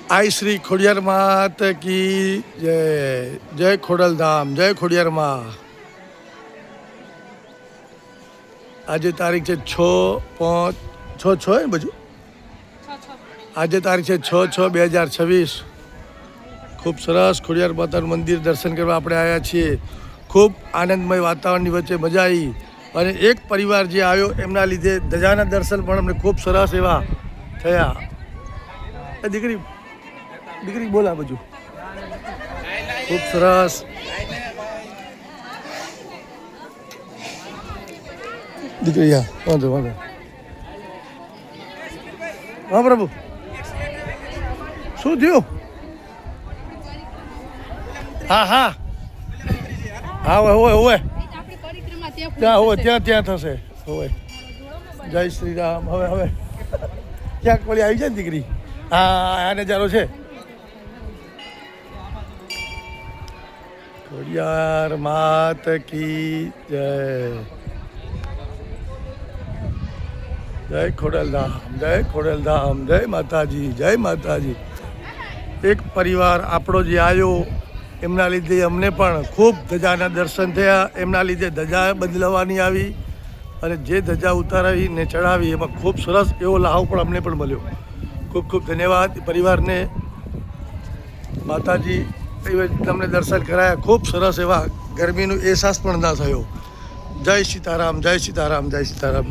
આઈ શ્રી ખોડિયાર માત કી જય. જય ખોડલધામ, જય ખોડિયાર માં. આજે તારીખ છે 6/5 ને બધું. આજે તારીખ છે 6/6/2026. ખૂબ સરસ ખોડિયાર માતાનું મંદિર દર્શન કરવા આપણે આવ્યા છીએ. ખૂબ આનંદમય વાતાવરણની વચ્ચે મજા આવી. અને એક પરિવાર જે આવ્યો એમના લીધે ધજાના દર્શન પણ અમને ખૂબ સરસ એવા થયા. દીકરી દીકરી બોલ આ બધું ખૂબ સરસ. દીકરી હા વાંધો વાંધો. હા પ્રભુ શું થયું? હા હા હા હોય હોય ત્યાં હોય ત્યાં થશે હોય. જય શ્રી રામ. હવે ક્યાંક વળી આવી જાય ને દીકરી. હા આ નજારો છે. ખોડિયાર માત કી જય. જય ખોડલધામ, જય ખોડલધામ, જય માતાજી, જય માતાજી. એક પરિવાર આપણો જે આવ્યો એમના લીધે અમને પણ ખૂબ ધજાના દર્શન થયા. એમના લીધે ધજા બદલાવાની આવી અને જે ધજા ઉતારાવીને ચડાવી એમાં ખૂબ સરસ એવો લાભ પણ અમને પણ મળ્યો. ખૂબ ખૂબ ધન્યવાદ પરિવારને. માતાજી તમને દર્શન કરાયા. ખૂબ સરસ એવા ગરમીનો અહેસાસ પણ ના થયો. જય સીતારામ, જય સીતારામ, જય સીતારામ.